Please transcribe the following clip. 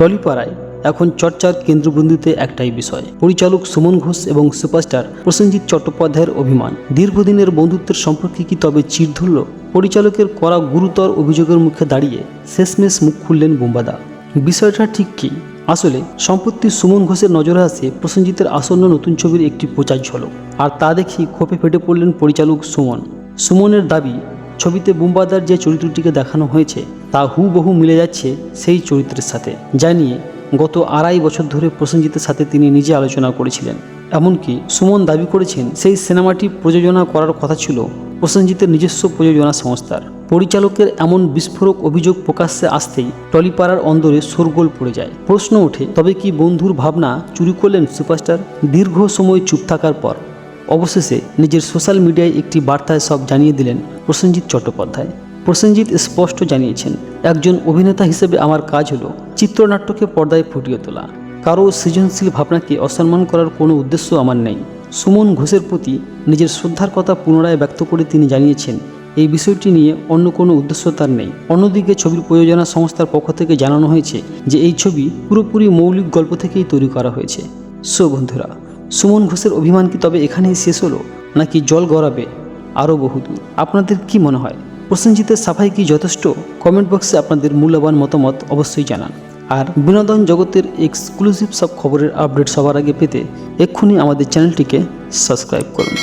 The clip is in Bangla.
টলিপাড়ায় এখন চর্চার কেন্দ্রবিন্দুতে একটাই বিষয়, পরিচালক সুমন ঘোষ এবং সুপারস্টার প্রসেনজিৎ চট্টোপাধ্যায়ের অভিমান। দীর্ঘদিনের বন্ধুত্বের সম্পর্কে কি তবে চির ধরল? পরিচালকের করা গুরুতর অভিযোগের মুখে দাঁড়িয়ে শেষমেশ মুখ খুললেন বুম্বাদা। বিষয়টা ঠিক কি? আসলে সম্প্রতি সুমন ঘোষের নজরে আসে প্রসেনজিতের আসন্ন নতুন ছবির একটি প্রচার ঝলক, আর তা দেখি ক্ষোভে ফেটে পড়লেন পরিচালক সুমন। সুমনের দাবি, ছবিতে বুম্বাদার যে চরিত্রটিকে দেখানো হয়েছে তা হুবহু মিলে যাচ্ছে সেই চরিত্রের সাথে, যা নিয়ে গত 2.5 বছর ধরে প্রসেনজিতের সাথে তিনি নিজে আলোচনা করেছিলেন। এমনকি সুমন দাবি করেছেন সেই সিনেমাটি প্রযোজনা করার কথা ছিল প্রসেনজিতের নিজস্ব প্রযোজনা সংস্থার। পরিচালকের এমন বিস্ফোরক অভিযোগ প্রকাশ্যে আসতেই টলিপাড়ার অন্দরে শোরগোল পড়ে যায়। প্রশ্ন ওঠে, তবে কি বন্ধুর ভাবনা চুরি করলেন সুপারস্টার? দীর্ঘ সময় চুপ থাকার পর অবশেষে নিজের সোশ্যাল মিডিয়ায় একটি বার্তায় সব জানিয়ে দিলেন প্রসেনজিৎ চট্টোপাধ্যায়। প্রসেনজিৎ স্পষ্ট জানিয়েছেন, একজন অভিনেতা হিসেবে আমার কাজ হলো চিত্রনাট্যকে পর্দায় ফুটিয়ে তোলা। কারো সৃজনশীল ভাবনাকে অসম্মান করার কোনো উদ্দেশ্য আমার নেই। সুমন ঘোষের প্রতি নিজের শ্রদ্ধার কথা পুনরায় ব্যক্ত করে তিনি জানিয়েছেন, এই বিষয়টি নিয়ে অন্য কোনো উদ্দেশ্য তার নেই। অন্যদিকে ছবির প্রযোজনা সংস্থার পক্ষ থেকে জানানো হয়েছে যে এই ছবি পুরোপুরি মৌলিক গল্প থেকেই তৈরি করা হয়েছে। সো বন্ধুরা, সুমন ঘোষের অভিমান কি তবে এখানেই শেষ হলো, নাকি জল গড়াবে আরও বহুদূর? আপনাদের কি মনে হয়? প্রসেনজিতের সাফাই কি যথেষ্ট? কমেন্ট বক্সে আপনাদের মূল্যবান মতামত অবশ্যই জানান। আর বিনোদন জগতের এক্সক্লুসিভ সব খবরের আপডেট সবার আগে পেতে এক্ষুনি আমাদের চ্যানেলটিকে সাবস্ক্রাইব করুন।